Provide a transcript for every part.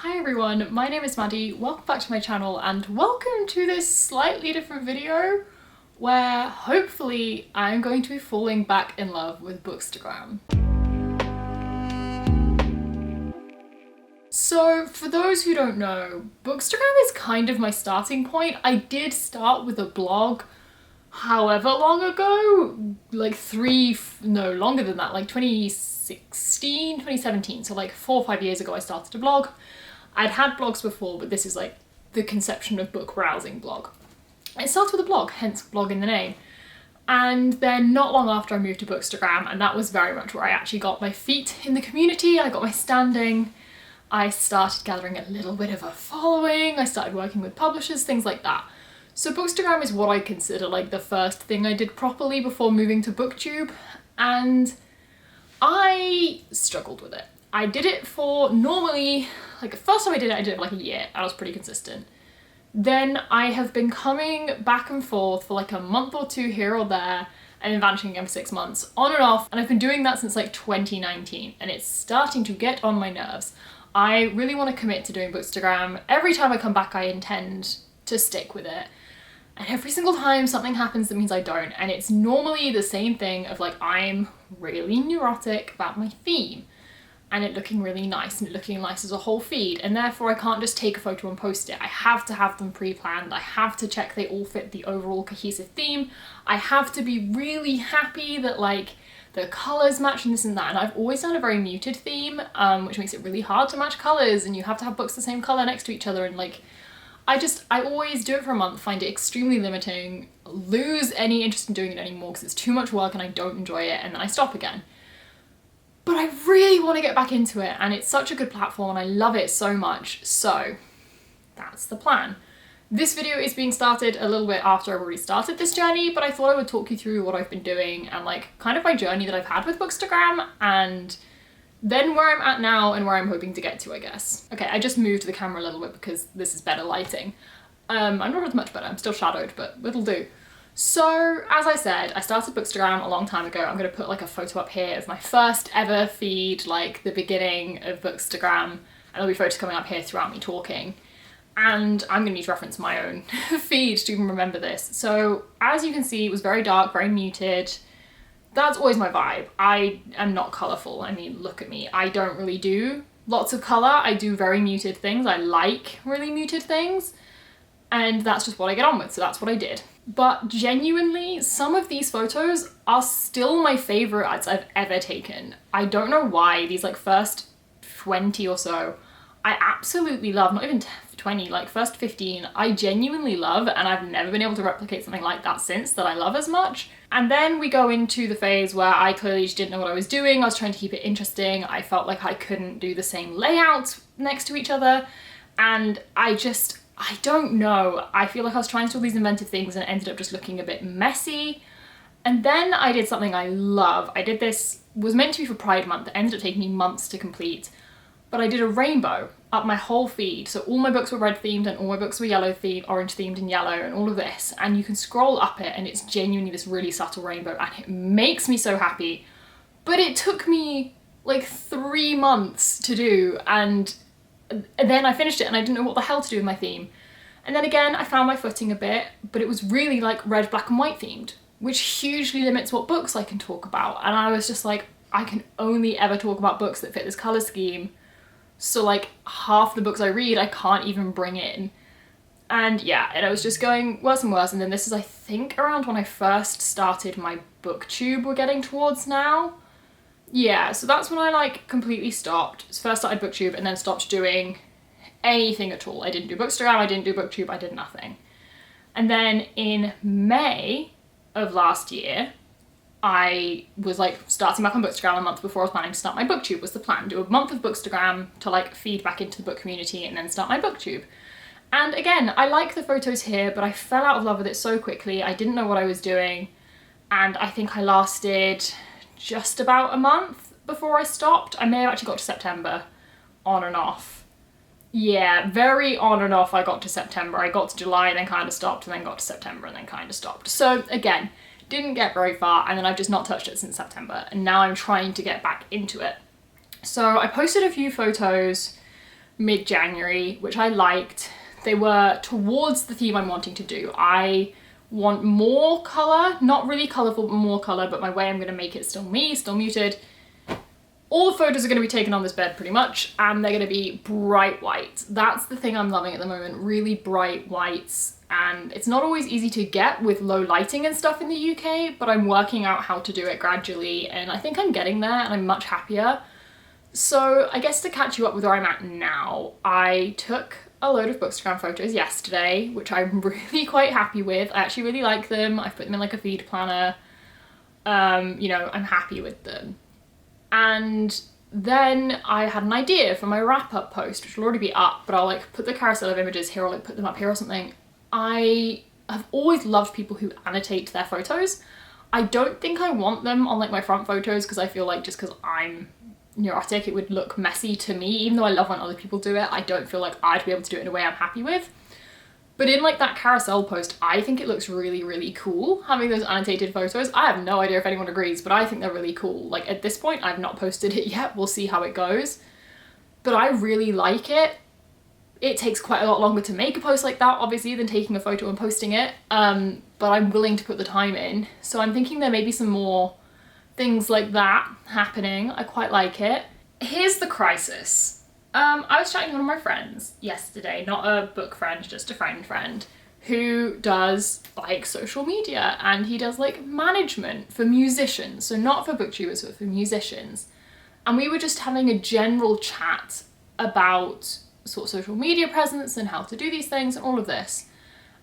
Hi everyone, my name is Maddie, welcome back to my channel and welcome to this slightly different video where hopefully I'm going to be falling back in love with Bookstagram. So for those who don't know, Bookstagram is kind of my starting point. I did start with a blog however long ago, like longer than that, like 2017, so like 4 or 5 years ago I started a blog. I'd had blogs before, but this is like the conception of book browsing blog. It started with a blog, hence blog in the name. And then not long after I moved to Bookstagram, and that was very much where I actually got my feet in the community, I got my standing, I started gathering a little bit of a following, I started working with publishers, things like that. So Bookstagram is what I consider like the first thing I did properly before moving to BookTube, and I struggled with it. I did it for normally, like the first time I did it for like a year, and I was pretty consistent. Then I have been coming back and forth for like a month or two here or there, and then vanishing again for 6 months, on and off, and I've been doing that since like 2019, and it's starting to get on my nerves. I really want to commit to doing Bookstagram. Every time I come back I intend to stick with it. And every single time something happens that means I don't, and it's normally the same thing of like I'm really neurotic about my theme and it looking really nice and it looking nice as a whole feed, and therefore I can't just take a photo and post it. I have to have them pre-planned, I have to check they all fit the overall cohesive theme, I have to be really happy that like the colours match and this and that, and I've always done a very muted theme, which makes it really hard to match colours, and you have to have books the same colour next to each other, and like I always do it for a month, find it extremely limiting, lose any interest in doing it anymore because it's too much work and I don't enjoy it, and then I stop again. But I really want to get back into it, and it's such a good platform and I love it so much, so that's the plan. This video is being started a little bit after I've already started this journey, but I thought I would talk you through what I've been doing and like kind of my journey that I've had with Bookstagram, and then where I'm at now and where I'm hoping to get to, I guess. Okay, I just moved the camera a little bit because this is better lighting. I'm not as much better, I'm still shadowed, but it'll do. So, as I said, I started Bookstagram a long time ago. I'm gonna put like a photo up here of my first ever feed, like the beginning of Bookstagram, and there'll be photos coming up here throughout me talking. And I'm gonna need to reference my own feed to even remember this. So, as you can see, it was very dark, very muted. That's always my vibe. I am not colourful. I mean, look at me. I don't really do lots of colour. I do very muted things. I like really muted things. And that's just what I get on with, so that's what I did. But genuinely, some of these photos are still my favourites I've ever taken. I don't know why. These like first 20 or so, I absolutely love. Not even 20, like first 15, I genuinely love, and I've never been able to replicate something like that since that I love as much. And then we go into the phase where I clearly just didn't know what I was doing. I was trying to keep it interesting. I felt like I couldn't do the same layouts next to each other, and I don't know. I feel like I was trying to do all these inventive things and it ended up just looking a bit messy. And then I did something I love. I did this, was meant to be for Pride Month. It ended up taking me months to complete. But I did a rainbow up my whole feed. So all my books were red themed and all my books were yellow themed, orange themed and yellow and all of this. And you can scroll up it and it's genuinely this really subtle rainbow and it makes me so happy. But it took me like 3 months to do, and then I finished it and I didn't know what the hell to do with my theme. And then again, I found my footing a bit, but it was really like red, black and white themed, which hugely limits what books I can talk about. And I was just like, I can only ever talk about books that fit this colour scheme. So like half the books I read, I can't even bring in. And yeah, and it was just going worse and worse. And then this is, I think, around when I first started my BookTube we're getting towards now. Yeah, so that's when I like completely stopped. First started BookTube and then stopped doing anything at all. I didn't do Bookstagram, I didn't do BookTube, I did nothing. And then in May of last year, I was like starting back on Bookstagram a month before I was planning to start my BookTube was the plan. Do a month of Bookstagram to like feed back into the book community and then start my BookTube. And again, I like the photos here, but I fell out of love with it so quickly. I didn't know what I was doing. And I think I lasted just about a month before I stopped. I may have actually got to September, on and off. Yeah, very on and off I got to September. I got to July and then kind of stopped, and then got to September and then kind of stopped. So again, didn't get very far, and then I've just not touched it since September, and now I'm trying to get back into it. So I posted a few photos mid-January, which I liked. They were towards the theme I'm wanting to do. I want more colour, not really colourful, but more colour, but my way I'm going to make it still me, still muted. All the photos are going to be taken on this bed pretty much, and they're going to be bright white. That's the thing I'm loving at the moment, really bright whites. And it's not always easy to get with low lighting and stuff in the UK, but I'm working out how to do it gradually, and I think I'm getting there and I'm much happier. So I guess to catch you up with where I'm at now, I took a load of Bookstagram photos yesterday, which I'm really quite happy with. I actually really like them. I've put them in like a feed planner. You know, I'm happy with them. And then I had an idea for my wrap-up post, which will already be up, but I'll like put the carousel of images here or like put them up here or something. I have always loved people who annotate their photos. I don't think I want them on like my front photos because I feel like just because I'm neurotic it would look messy to me. Even though I love when other people do it, I don't feel like I'd be able to do it in a way I'm happy with. But in like that carousel post, I think it looks really, really cool having those annotated photos. I have no idea if anyone agrees, but I think they're really cool. Like at this point, I've not posted it yet. We'll see how it goes. But I really like it. It takes quite a lot longer to make a post like that, obviously, than taking a photo and posting it. But I'm willing to put the time in. So I'm thinking there may be some more things like that happening. I quite like it. Here's the crisis. I was chatting to one of my friends yesterday, not a book friend, just a friend, who does like social media, and he does like management for musicians. So not for booktubers, but for musicians. And we were just having a general chat about sort of social media presence and how to do these things and all of this.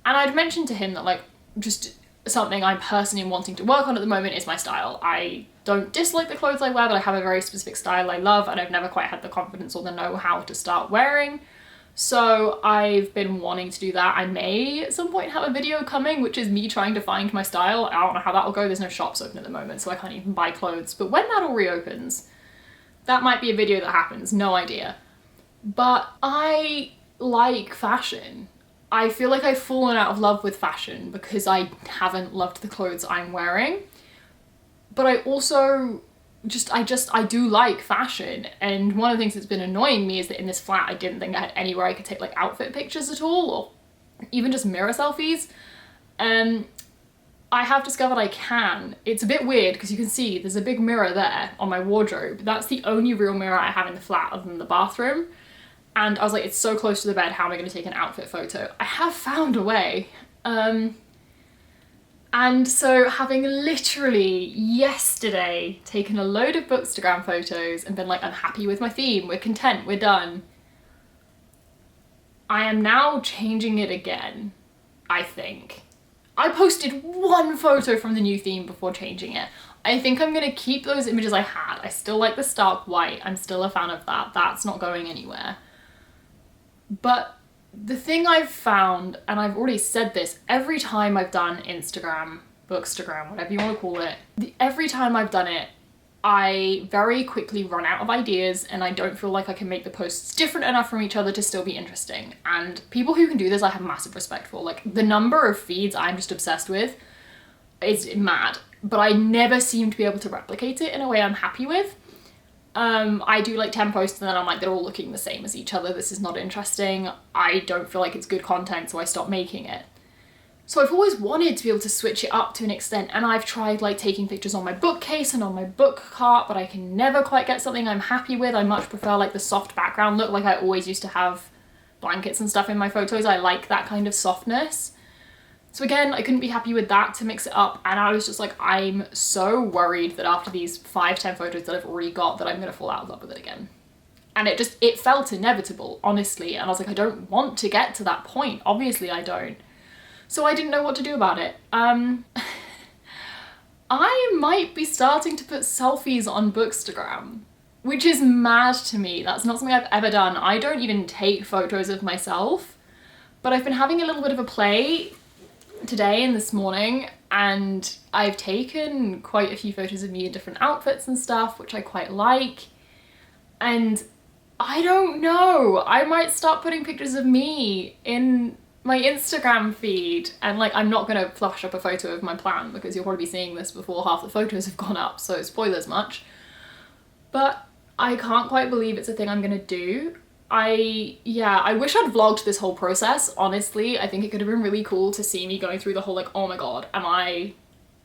And I'd mentioned to him that like just something I'm personally wanting to work on at the moment is my style. I don't dislike the clothes I wear, but I have a very specific style I love and I've never quite had the confidence or the know-how to start wearing. So I've been wanting to do that. I may at some point have a video coming, which is me trying to find my style. I don't know how that will go. There's no shops open at the moment, so I can't even buy clothes. But when that all reopens, that might be a video that happens, no idea. But I like fashion. I feel like I've fallen out of love with fashion because I haven't loved the clothes I'm wearing. But I also I do like fashion. And one of the things that's been annoying me is that in this flat, I didn't think I had anywhere I could take like outfit pictures at all, or even just mirror selfies. I have discovered I can. It's a bit weird because you can see there's a big mirror there on my wardrobe. That's the only real mirror I have in the flat other than the bathroom. And I was like, it's so close to the bed, how am I going to take an outfit photo? I have found a way. And so having literally yesterday taken a load of Bookstagram photos and been like, I'm happy with my theme, we're content, we're done. I am now changing it again, I think. I posted one photo from the new theme before changing it. I think I'm going to keep those images I had. I still like the stark white. I'm still a fan of that. That's not going anywhere. But the thing I've found, and I've already said this, every time I've done Instagram, Bookstagram, whatever you want to call it, every time I've done it, I very quickly run out of ideas and I don't feel like I can make the posts different enough from each other to still be interesting. And people who can do this, I have massive respect for. Like, the number of feeds I'm just obsessed with is mad, but I never seem to be able to replicate it in a way I'm happy with. I do like 10 posts and then I'm like, they're all looking the same as each other. This is not interesting. I don't feel like it's good content, so I stop making it. So I've always wanted to be able to switch it up to an extent, and I've tried like taking pictures on my bookcase and on my book cart, but I can never quite get something I'm happy with. I much prefer like the soft background look, like I always used to have blankets and stuff in my photos. I like that kind of softness. So again, I couldn't be happy with that to mix it up, and I was just like, I'm so worried that after these 5-10 photos that I've already got that I'm gonna fall out of love with it again. And it felt inevitable, honestly, and I was like, I don't want to get to that point. Obviously I don't. So I didn't know what to do about it. I might be starting to put selfies on Bookstagram, which is mad to me. That's not something I've ever done. I don't even take photos of myself, but I've been having a little bit of a play today and this morning, and I've taken quite a few photos of me in different outfits and stuff, which I quite like. And I don't know, I might start putting pictures of me in my Instagram feed, and like, I'm not gonna flash up a photo of my plan because you'll probably be seeing this before half the photos have gone up, so spoilers much. But I can't quite believe it's a thing I'm gonna do. I wish I'd vlogged this whole process, honestly. I think it could have been really cool to see me going through the whole like, oh my god,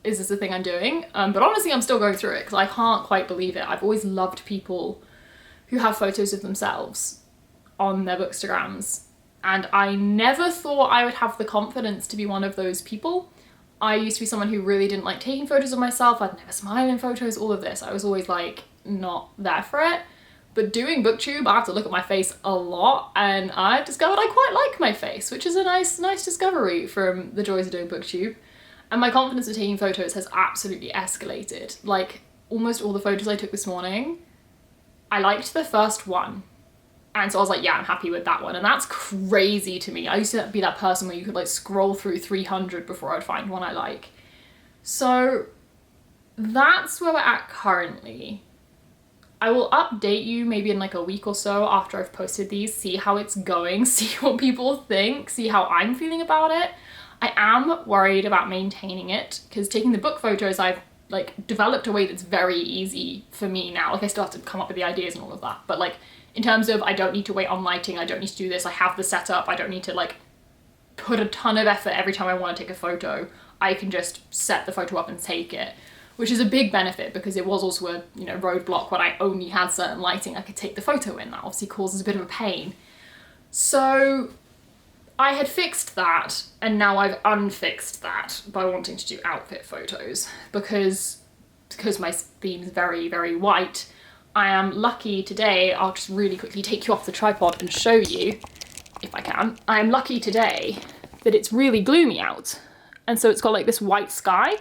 is this the thing I'm doing? But honestly, I'm still going through it because I can't quite believe it. I've always loved people who have photos of themselves on their Bookstagrams, and I never thought I would have the confidence to be one of those people. I used to be someone who really didn't like taking photos of myself. I'd never smile in photos, all of this. I was always like not there for it. But doing booktube, I have to look at my face a lot, and I've discovered I quite like my face, which is a nice discovery from the joys of doing booktube. And my confidence in taking photos has absolutely escalated. Like, almost all the photos I took this morning, I liked the first one. And so I was like, yeah, I'm happy with that one. And that's crazy to me. I used to be that person where you could like scroll through 300 before I'd find one I like. So that's where we're at currently. I will update you maybe in like a week or so after I've posted these, see how it's going, see what people think, see how I'm feeling about it. I am worried about maintaining it because taking the book photos, I've like developed a way that's very easy for me now. Like I still have to come up with the ideas and all of that, but like in terms of I don't need to wait on lighting, I don't need to do this, I have the setup, I don't need to like put a ton of effort every time I want to take a photo. I can just set the photo up and take it, which is a big benefit because it was also a roadblock when I only had certain lighting I could take the photo in. That obviously causes a bit of a pain. So I had fixed that, and now I've unfixed that by wanting to do outfit photos because my theme is very, very white. I am lucky today, I'll just really quickly take you off the tripod and show you, if I can. I am lucky today that it's really gloomy out, and so it's got like this white sky.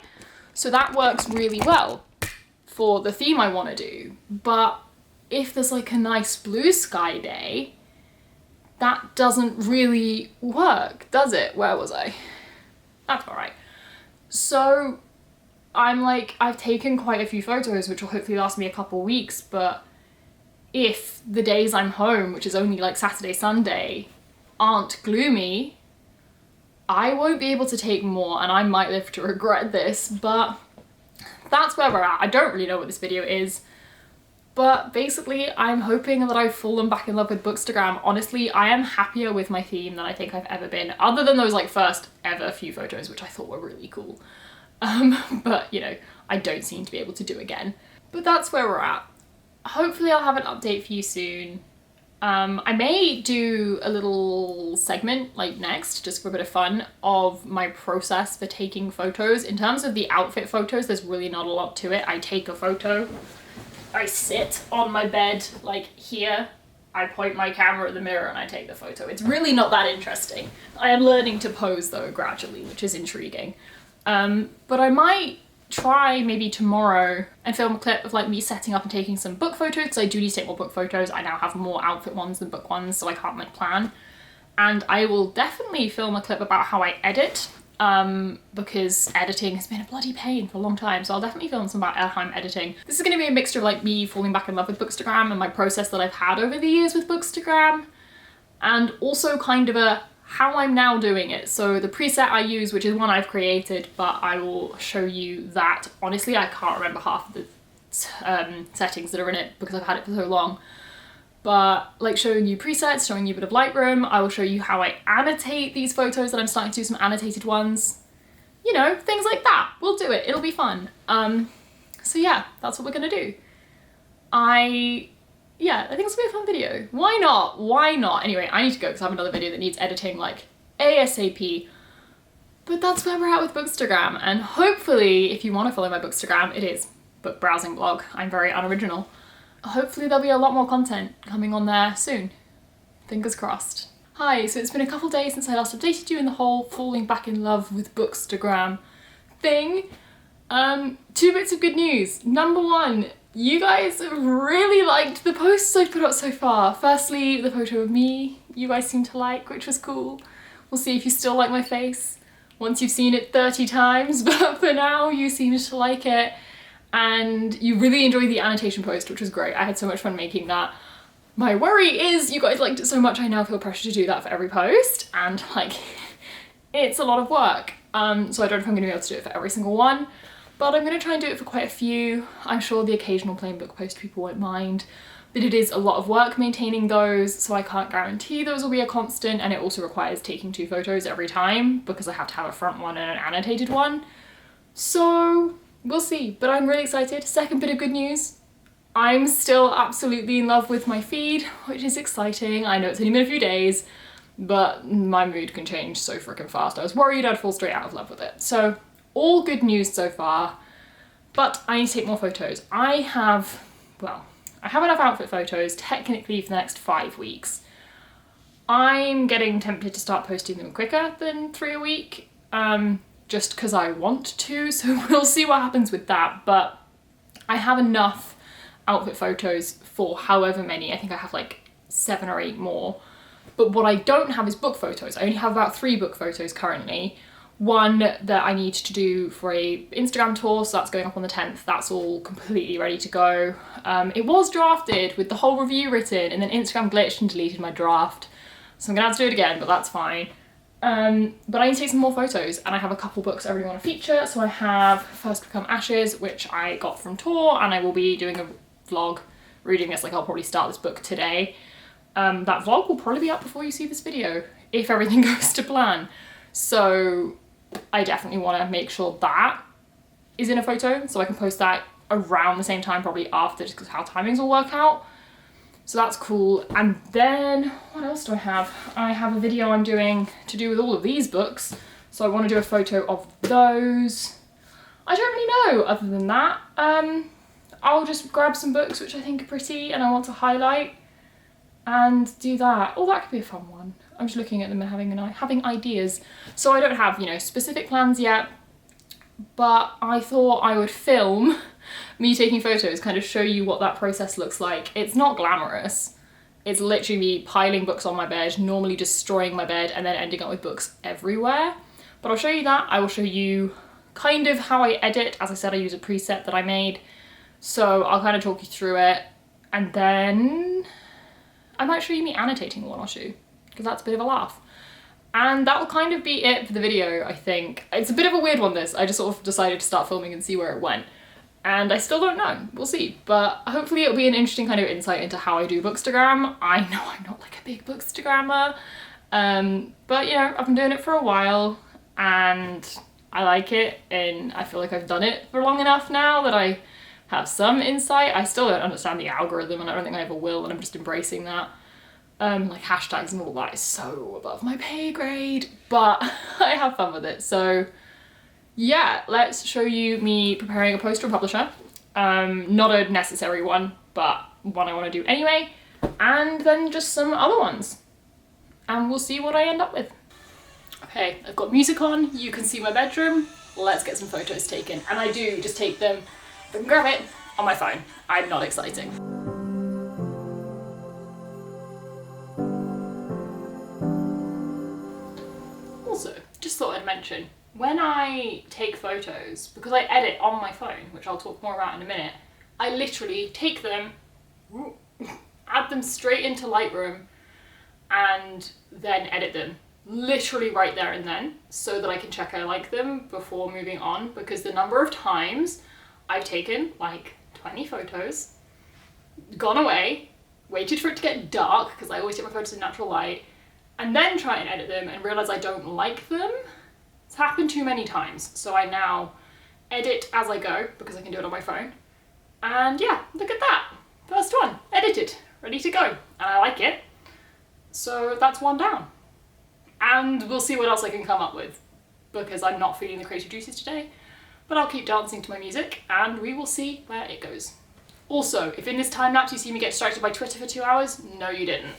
So that works really well for the theme I want to do. But if there's like a nice blue sky day, that doesn't really work, does it? Where was I? That's all right. So I'm like, I've taken quite a few photos, which will hopefully last me a couple weeks, but if the days I'm home, which is only like Saturday, Sunday, aren't gloomy, I won't be able to take more, and I might live to regret this, but that's where we're at. I don't really know what this video is, but basically I'm hoping that I've fallen back in love with Bookstagram. Honestly, I am happier with my theme than I think I've ever been, other than those like first ever few photos, which I thought were really cool. But I don't seem to be able to do again. But that's where we're at. Hopefully I'll have an update for you soon. I may do a little segment like next, just for a bit of fun, of my process for taking photos. In terms of the outfit photos, there's really not a lot to it. I take a photo, I sit on my bed like here, I point my camera at the mirror and I take the photo. It's really not that interesting. I am learning to pose though gradually, which is intriguing. But I might try maybe tomorrow and film a clip of like me setting up and taking some book photos, because I do need to take more book photos. I now have more outfit ones than book ones, so I can't like plan. And I will definitely film a clip about how I edit, because editing has been a bloody pain for a long time, so I'll definitely film some about how I'm editing. This is going to be a mixture of like me falling back in love with Bookstagram and my process that I've had over the years with Bookstagram, and also kind of a how I'm now doing it. So the preset I use, which is one I've created, but I will show you that. Honestly, I can't remember half of the settings that are in it because I've had it for so long. But like showing you presets, showing you a bit of Lightroom, I will show you how I annotate these photos that I'm starting to do, some annotated ones. Things like that. We'll do it, it'll be fun. So yeah, that's what we're gonna do. Yeah, I think it's gonna be a fun video. Why not? Why not? Anyway, I need to go because I have another video that needs editing like ASAP. But that's where we're at with Bookstagram, and hopefully if you want to follow my Bookstagram, it is book browsing blog. I'm very unoriginal. Hopefully there'll be a lot more content coming on there soon. Fingers crossed. Hi, so it's been a couple days since I last updated you in the whole falling back in love with Bookstagram thing. 2 bits of good news. Number one, you guys have really liked the posts I've put up so far. Firstly, the photo of me you guys seem to like, which was cool. We'll see if you still like my face once you've seen it 30 times, but for now you seem to like it. And you really enjoyed the annotation post, which was great. I had so much fun making that. My worry is you guys liked it so much I now feel pressure to do that for every post, and like, it's a lot of work. So I don't know if I'm gonna be able to do it for every single one, but I'm gonna try and do it for quite a few. I'm sure the occasional plain book post people won't mind, but it is a lot of work maintaining those, so I can't guarantee those will be a constant, and it also requires taking 2 photos every time because I have to have a front one and an annotated one. So we'll see, but I'm really excited. Second bit of good news, I'm still absolutely in love with my feed, which is exciting. I know it's only been a few days, but my mood can change so freaking fast. I was worried I'd fall straight out of love with it. So all good news so far, but I need to take more photos. I have enough outfit photos technically for the next 5 weeks. I'm getting tempted to start posting them quicker than 3 a week, just because I want to, so we'll see what happens with that, but I have enough outfit photos for however many. I think I have like 7 or 8 more. But what I don't have is book photos. I only have about 3 book photos currently. One that I need to do for a Instagram tour, so that's going up on the 10th. That's all completely ready to go. It was drafted with the whole review written, and then Instagram glitched and deleted my draft. So I'm gonna have to do it again, but that's fine. But I need to take some more photos, and I have a couple books I really want to feature. So I have First Become Ashes, which I got from tour, and I will be doing a vlog reading this. Like, I'll probably start this book today. That vlog will probably be up before you see this video, if everything goes to plan. So I definitely want to make sure that is in a photo, so I can post that around the same time, probably after, just because how timings will work out. So that's cool. And then what else do I have? I have a video I'm doing to do with all of these books, so I want to do a photo of those. I don't really know other than that. I'll just grab some books which I think are pretty and I want to highlight and do that. Oh, that could be a fun one. I'm just looking at them and having ideas. So I don't have, you know, specific plans yet, but I thought I would film me taking photos, kind of show you what that process looks like. It's not glamorous. It's literally me piling books on my bed, normally destroying my bed and then ending up with books everywhere. But I'll show you that. I will show you kind of how I edit. As I said, I use a preset that I made. So I'll kind of talk you through it, and then I might show you me annotating one or two, because that's a bit of a laugh. And that will kind of be it for the video, I think. It's a bit of a weird one, this. I just sort of decided to start filming and see where it went. And I still don't know. We'll see. But hopefully it'll be an interesting kind of insight into how I do Bookstagram. I know I'm not like a big Bookstagrammer, but you know, I've been doing it for a while and I like it, and I feel like I've done it for long enough now that I have some insight. I still don't understand the algorithm, and I don't think I ever will, and I'm just embracing that. Like hashtags and all that is so above my pay grade, but I have fun with it. So yeah, let's show you me preparing a post to a publisher. Not a necessary one, but one I want to do anyway, and then just some other ones, and we'll see what I end up with. Okay, I've got music on, you can see my bedroom. Let's get some photos taken, and I do just take them and grab it on my phone. I'm not exciting. Also, just thought I'd mention, when I take photos, because I edit on my phone, which I'll talk more about in a minute, I literally take them, add them straight into Lightroom, and then edit them. Literally right there and then, so that I can check I like them before moving on, because the number of times I've taken like 20 photos, gone away, waited for it to get dark, because I always take my photos in natural light, and then try and edit them and realise I don't like them. It's happened too many times, so I now edit as I go, because I can do it on my phone. And yeah, look at that. First one, edited, ready to go. And I like it. So that's one down. And we'll see what else I can come up with, because I'm not feeling the creative juices today. But I'll keep dancing to my music, and we will see where it goes. Also, if in this time lapse you see me get distracted by Twitter for 2 hours, no you didn't.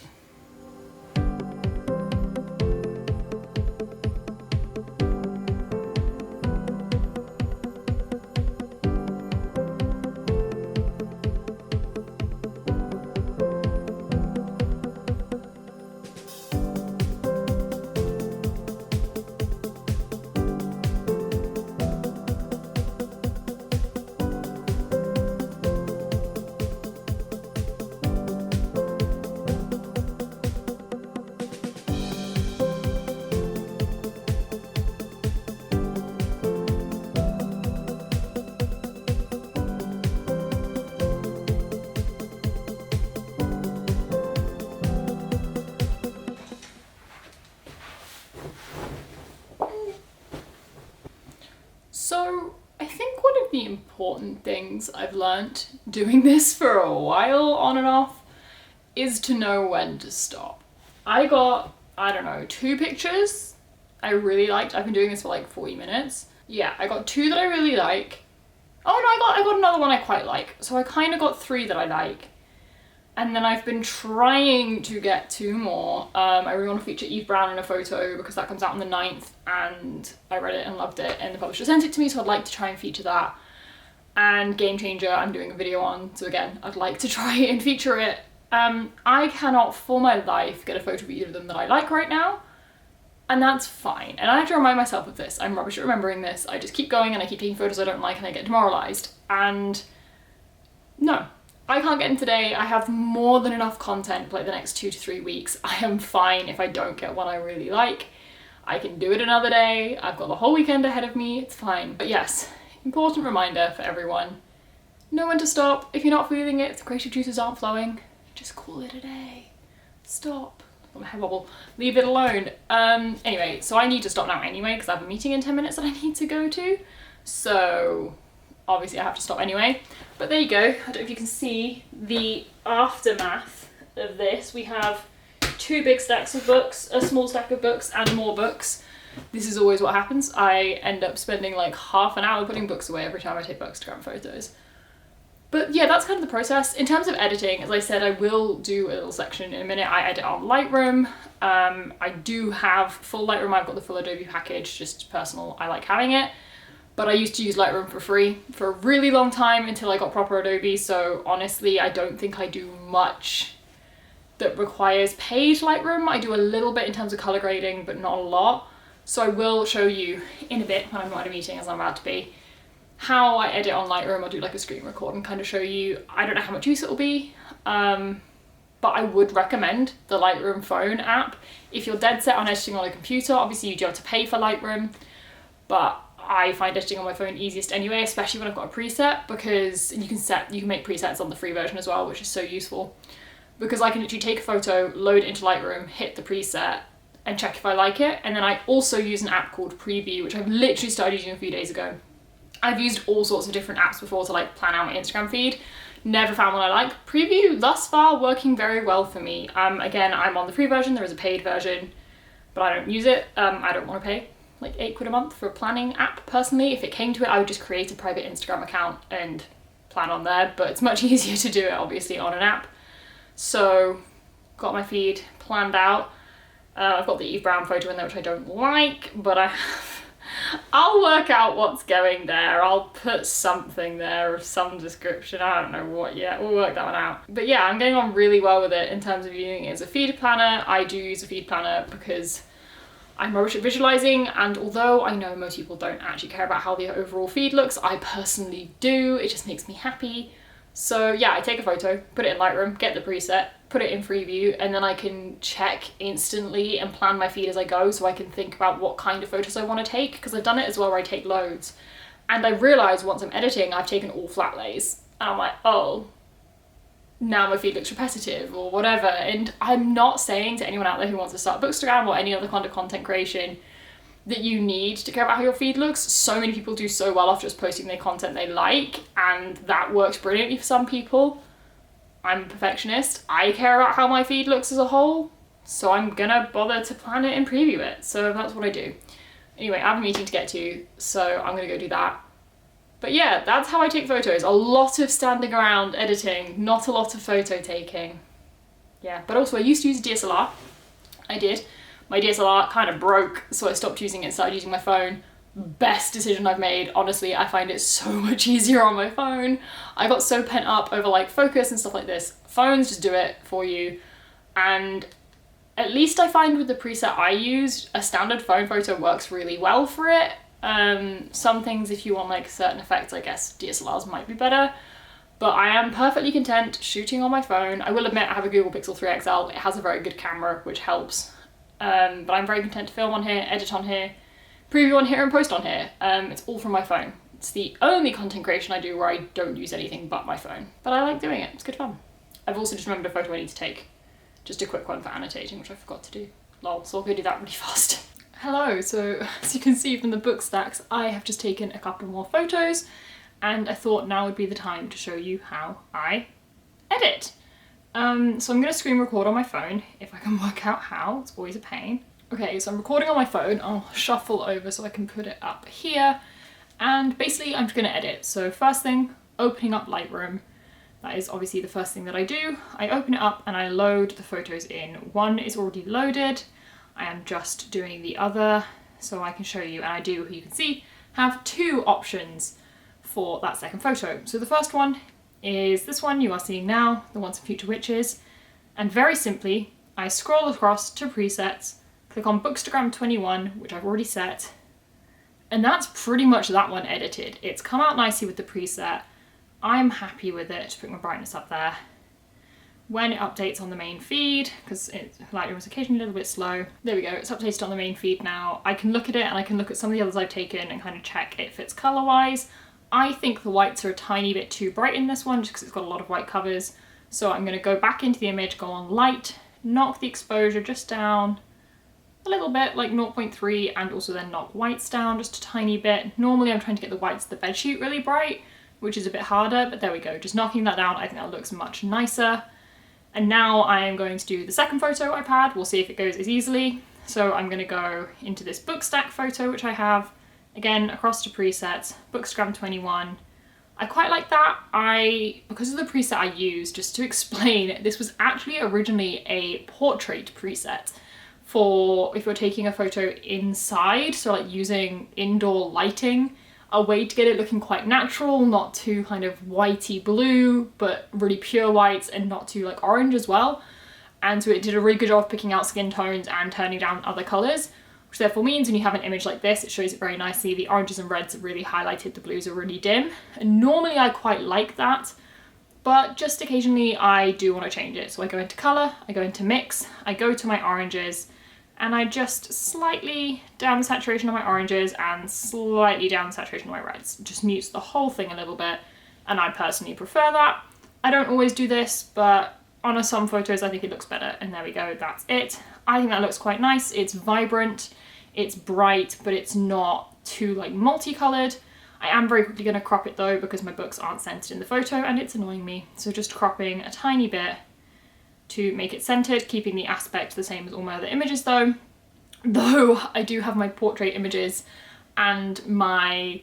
of the important things I've learnt doing this for a while on and off is to know when to stop. I got, I don't know, 2 pictures I really liked. I've been doing this for like 40 minutes. Yeah, I got 2 that I really like. Oh no, I got another one I quite like. So I kind of got 3 that I like. And then I've been trying to get 2 more. I really want to feature Eve Brown in a photo because that comes out on the 9th and I read it and loved it and the publisher sent it to me, so I'd like to try and feature that. And Game Changer I'm doing a video on, so again, I'd like to try and feature it. I cannot for my life get a photo of either of them that I like right now. And that's fine. And I have to remind myself of this. I'm rubbish at remembering this. I just keep going and I keep taking photos I don't like and I get demoralised. And no, I can't get in today. I have more than enough content for like the next 2 to 3 weeks. I am fine if I don't get one I really like. I can do it another day. I've got the whole weekend ahead of me. It's fine. But yes, important reminder for everyone. Know when to stop. If you're not feeling it, if the creative juices aren't flowing, just call it a day. Stop. My hair wobble. Leave it alone. Anyway, so I need to stop now anyway because I have a meeting in 10 minutes that I need to go to. So obviously I have to stop anyway. But there you go. I don't know if you can see the aftermath of this. We have 2 big stacks of books, a small stack of books, and more books. This is always what happens. I end up spending like half an hour putting books away every time I take Bookstagram photos. But yeah, that's kind of the process. In terms of editing, as I said, I will do a little section in a minute. I edit on Lightroom. I do have full Lightroom. I've got the full Adobe package, just personal. I like having it. But I used to use Lightroom for free for a really long time until I got proper Adobe. So honestly, I don't think I do much that requires paid Lightroom. I do a little bit in terms of color grading, but not a lot. So I will show you in a bit when I'm not at a meeting, as I'm about to be, how I edit on Lightroom. I'll do like a screen record and kind of show you. I don't know how much use it will be, but I would recommend the Lightroom phone app. If you're dead set on editing on a computer, obviously you do have to pay for Lightroom, but I find editing on my phone easiest anyway, especially when I've got a preset, because you can make presets on the free version as well, which is so useful. Because I can literally take a photo, load it into Lightroom, hit the preset, and check if I like it. And then I also use an app called Preview, which I've literally started using a few days ago. I've used all sorts of different apps before to like plan out my Instagram feed. Never found one I like. Preview, thus far, working very well for me. Again, I'm on the free version, there is a paid version, but I don't use it. I don't want to pay like £8 a month for a planning app personally. If it came to it, I would just create a private Instagram account and plan on there, but it's much easier to do it obviously on an app. So, got my feed planned out. I've got the Eve Brown photo in there, which I don't like, but I'll work out what's going there. I'll put something there of some description. I don't know what yet. We'll work that one out. But yeah, I'm getting on really well with it in terms of using it as a feed planner. I do use a feed planner because I'm rubbish at visualizing, and although I know most people don't actually care about how the overall feed looks, I personally do. It just makes me happy. So yeah, I take a photo, put it in Lightroom, get the preset, put it in Preview, and then I can check instantly and plan my feed as I go, so I can think about what kind of photos I want to take, because I've done it as well where I take loads. And I realise once I'm editing, I've taken all flat lays, and I'm like, oh, now my feed looks repetitive or whatever. And I'm not saying to anyone out there who wants to start Bookstagram or any other kind of content creation that you need to care about how your feed looks. So many people do so well off just posting their content they like, and that works brilliantly for some people. I'm a perfectionist. I care about how my feed looks as a whole, so I'm gonna bother to plan it and preview it. So that's what I do. Anyway, I have a meeting to get to, so I'm gonna go do that. But yeah, that's how I take photos. A lot of standing around editing, not a lot of photo taking. Yeah, but also I used to use a DSLR. I did. My DSLR kind of broke, so I stopped using it and started using my phone. Best decision I've made. Honestly, I find it so much easier on my phone. I got so pent up over like focus and stuff like this. Phones just do it for you. And at least I find with the preset I used, a standard phone photo works really well for it. Some things, if you want like certain effects, I guess DSLRs might be better. But I am perfectly content shooting on my phone. I will admit I have a Google Pixel 3 XL. It has a very good camera, which helps. But I'm very content to film on here, edit on here, preview on here, and post on here. It's all from my phone. It's the only content creation I do where I don't use anything but my phone. But I like doing it, it's good fun. I've also just remembered a photo I need to take. Just a quick one for annotating, which I forgot to do. Lol, so I'll go do that really fast. Hello, so as you can see from the book stacks, I have just taken a couple more photos, and I thought now would be the time to show you how I edit. So I'm going to screen record on my phone, if I can work out how. It's always a pain. Okay, so I'm recording on my phone. I'll shuffle over so I can put it up here. And basically I'm just going to edit. So first thing, opening up Lightroom. That is obviously the first thing that I do. I open it up and I load the photos in. One is already loaded. I am just doing the other so I can show you, and I do, you can see, have two options for that second photo. So the first one is this one you are seeing now, the Once and Future Witches. And very simply, I scroll across to presets, click on Bookstagram 21, which I've already set, and that's pretty much that one edited. It's come out nicely with the preset. I'm happy with it. Just put my brightness up there. When it updates on the main feed, because Lightroom was occasionally a little bit slow. There we go, it's updated on the main feed now. I can look at it and I can look at some of the others I've taken and kind of check it fits color-wise. I think the whites are a tiny bit too bright in this one just because it's got a lot of white covers. So I'm going to go back into the image, go on light, knock the exposure just down a little bit, like 0.3, and also then knock whites down just a tiny bit. Normally I'm trying to get the whites of the bedsheet really bright, which is a bit harder, but there we go. Just knocking that down, I think that looks much nicer. And now I am going to do the second photo I've had. We'll see if it goes as easily. So I'm going to go into this book stack photo, which I have. Again, across to presets, Bookstagram 21. I quite like that. Because of the preset I used, just to explain, this was actually originally a portrait preset for if you're taking a photo inside, so like using indoor lighting, a way to get it looking quite natural, not too kind of whitey blue, but really pure whites and not too like orange as well. And so it did a really good job of picking out skin tones and turning down other colours. Which therefore means when you have an image like this, it shows it very nicely. The oranges and reds are really highlighted, the blues are really dim. And normally I quite like that, but just occasionally I do want to change it. So I go into colour, I go into mix, I go to my oranges, and I just slightly down the saturation of my oranges and slightly down the saturation of my reds. It just mutes the whole thing a little bit, and I personally prefer that. I don't always do this, but on some photos I think it looks better, and there we go, that's it. I think that looks quite nice. It's vibrant, it's bright, but it's not too like multicoloured. I am very quickly going to crop it though because my books aren't centered in the photo and it's annoying me. So just cropping a tiny bit to make it centered, keeping the aspect the same as all my other images though. Though I do have my portrait images and my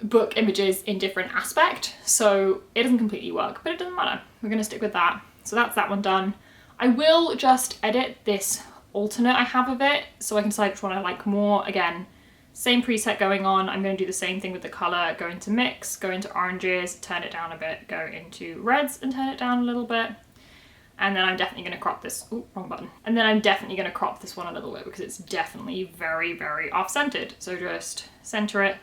book images in different aspect, so it doesn't completely work, but it doesn't matter. We're going to stick with that. So that's that one done. I will just edit this alternate I have of it so I can decide which one I like more. Again, same preset going on. I'm going to do the same thing with the colour. Go into mix, go into oranges, turn it down a bit, go into reds and turn it down a little bit. And then I'm definitely going to crop this, ooh, wrong button. And then I'm definitely going to crop this one a little bit because it's definitely very, very off-centered. So just center it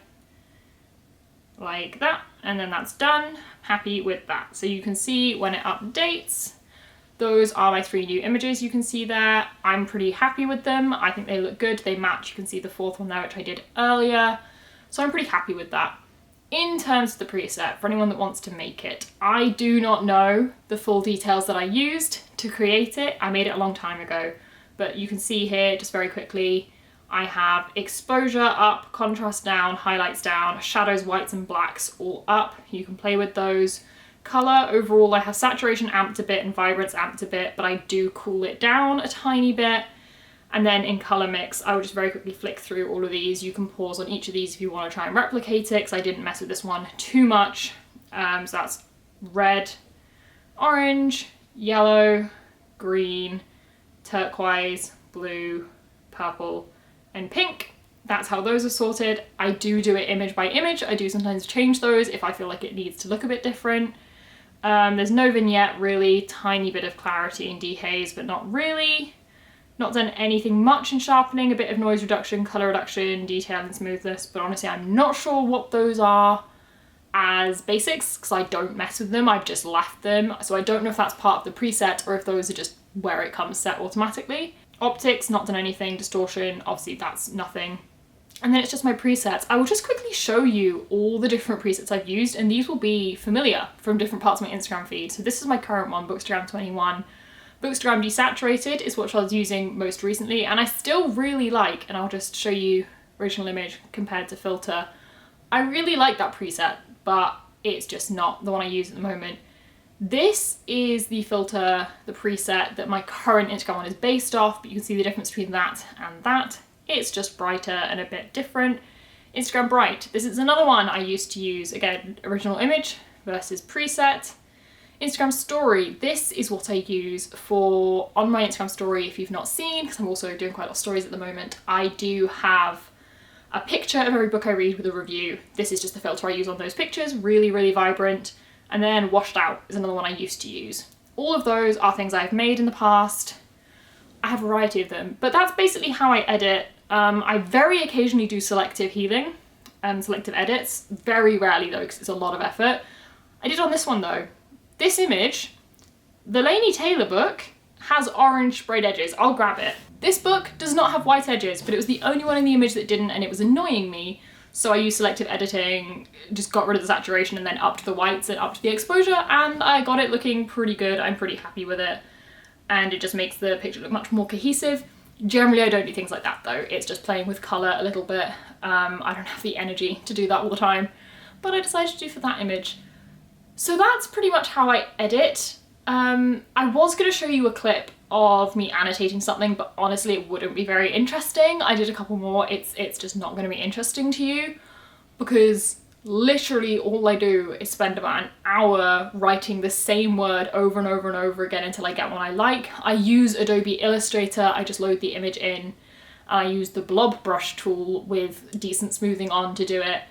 like that, and then that's done. Happy with that. So you can see when it updates, those are my 3 new images you can see there. I'm pretty happy with them. I think they look good. They match. You can see the 4th one there, which I did earlier. So I'm pretty happy with that. In terms of the preset, for anyone that wants to make it, I do not know the full details that I used to create it. I made it a long time ago, but you can see here just very quickly, I have exposure up, contrast down, highlights down, shadows, whites and blacks all up. You can play with those. Colour, overall I have saturation amped a bit and vibrance amped a bit, but I do cool it down a tiny bit. And then in colour mix, I will just very quickly flick through all of these. You can pause on each of these if you want to try and replicate it, because I didn't mess with this one too much. So that's red, orange, yellow, green, turquoise, blue, purple, and pink. That's how those are sorted. I do it image by image. I do sometimes change those if I feel like it needs to look a bit different. There's no vignette really, tiny bit of clarity and dehaze, but not really. Not done anything much in sharpening, a bit of noise reduction, colour reduction, detail and smoothness, but honestly I'm not sure what those are as basics because I don't mess with them, I've just left them. So I don't know if that's part of the preset or if those are just where it comes set automatically. Optics, not done anything. Distortion, obviously that's nothing. And then it's just my presets. I will just quickly show you all the different presets I've used, and these will be familiar from different parts of my Instagram feed. So this is my current one, Bookstagram 21. Bookstagram Desaturated is what I was using most recently, and I still really like, and I'll just show you original image compared to filter. I really like that preset but it's just not the one I use at the moment. This is the filter, the preset that my current Instagram one is based off, but you can see the difference between that and that. It's just brighter and a bit different. Instagram Bright. This is another one I used to use. Again, original image versus preset. Instagram Story. This is what I use for on my Instagram story. If you've not seen, because I'm also doing quite a lot of stories at the moment, I do have a picture of every book I read with a review. This is just the filter I use on those pictures. Really, really vibrant. And then Washed Out is another one I used to use. All of those are things I've made in the past. I have a variety of them, but that's basically how I edit. I very occasionally do selective healing and selective edits. Very rarely though, because it's a lot of effort. I did on this one though. This image, the Laini Taylor book, has orange sprayed edges. I'll grab it. This book does not have white edges, but it was the only one in the image that didn't, and it was annoying me. So I used selective editing, just got rid of the saturation and then upped the whites and upped the exposure, and I got it looking pretty good. I'm pretty happy with it. And it just makes the picture look much more cohesive. Generally, I don't do things like that though. It's just playing with color a little bit. I don't have the energy to do that all the time, but I decided to do for that image. So that's pretty much how I edit. I was going to show you a clip of me annotating something, but honestly it wouldn't be very interesting. I did a couple more. It's just not going to be interesting to you, because literally all I do is spend about an hour writing the same word over and over and over again until I get one I like. I use Adobe Illustrator. I just load the image in. I use the blob brush tool with decent smoothing on to do it.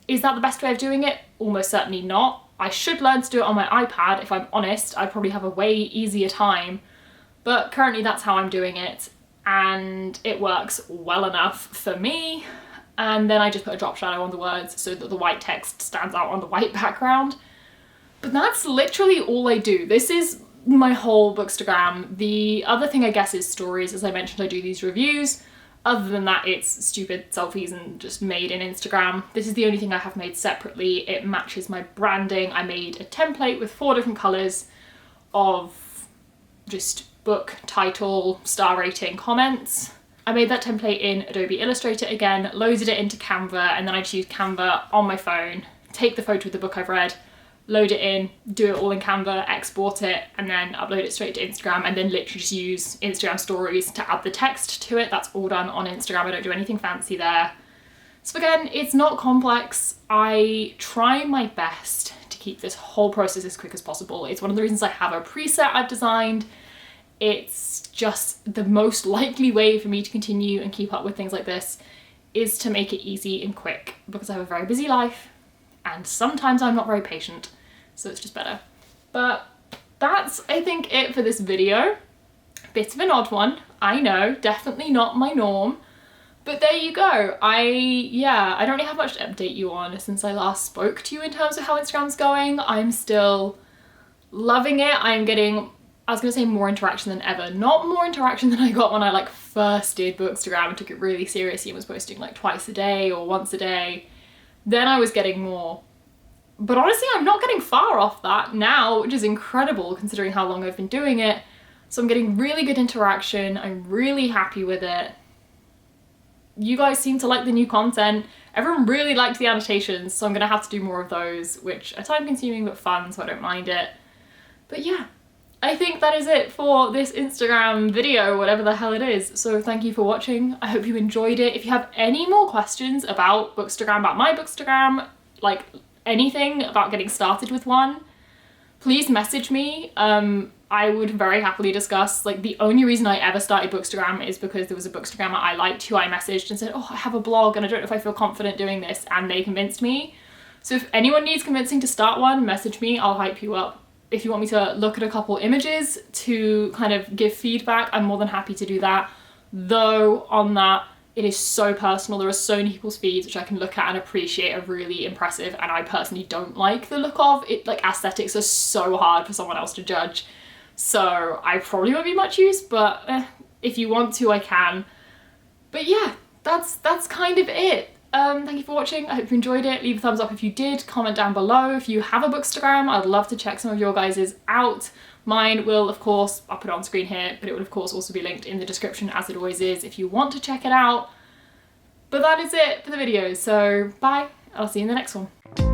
Is that the best way of doing it? Almost certainly not. I should learn to do it on my iPad. If I'm honest, I'd probably have a way easier time, but currently that's how I'm doing it, and it works well enough for me. And then I just put a drop shadow on the words so that the white text stands out on the white background. But that's literally all I do. This is my whole Bookstagram. The other thing I guess is stories. As I mentioned, I do these reviews. Other than that, it's stupid selfies and just made in Instagram. This is the only thing I have made separately. It matches my branding. I made a template with 4 different colours of just book, title, star rating, comments. I made that template in Adobe Illustrator again, loaded it into Canva, and then I just use Canva on my phone, take the photo of the book I've read, load it in, do it all in Canva, export it, and then upload it straight to Instagram, and then literally just use Instagram stories to add the text to it. That's all done on Instagram. I don't do anything fancy there. So again, it's not complex. I try my best to keep this whole process as quick as possible. It's one of the reasons I have a preset I've designed. It's just the most likely way for me to continue and keep up with things like this is to make it easy and quick, because I have a very busy life and sometimes I'm not very patient. So it's just better. But that's, I think, it for this video. Bit of an odd one, I know, definitely not my norm, but there you go. I don't really have much to update you on since I last spoke to you in terms of how Instagram's going. I'm still loving it. I'm getting, I was gonna say more interaction than ever. Not more interaction than I got when I like first did Bookstagram and took it really seriously and was posting like twice a day or once a day. Then I was getting more. But honestly, I'm not getting far off that now, which is incredible considering how long I've been doing it. So I'm getting really good interaction. I'm really happy with it. You guys seem to like the new content. Everyone really liked the annotations, so I'm gonna have to do more of those, which are time consuming but fun, so I don't mind it. But yeah, I think that is it for this Instagram video, whatever the hell it is. So thank you for watching. I hope you enjoyed it. If you have any more questions about Bookstagram, about my Bookstagram, like anything about getting started with one, please message me. I would very happily discuss. Like, the only reason I ever started Bookstagram is because there was a Bookstagrammer I liked who I messaged and said, oh, I have a blog and I don't know if I feel confident doing this, and they convinced me. So if anyone needs convincing to start one, message me, I'll hype you up. If you want me to look at a couple images to kind of give feedback, I'm more than happy to do that. Though on that, it is so personal. There are so many people's feeds which I can look at and appreciate are really impressive, and I personally don't like the look of it. Like, aesthetics are so hard for someone else to judge. So I probably won't be much use, but if you want to, I can. But yeah, that's kind of it. Thank you for watching. I hope you enjoyed it. Leave a thumbs up if you did. Comment down below if you have a Bookstagram. I'd love to check some of your guys's out. Mine will, of course, I'll put it on screen here, but it will of course also be linked in the description, as it always is, if you want to check it out. But that is it for the video, so bye. I'll see you in the next one.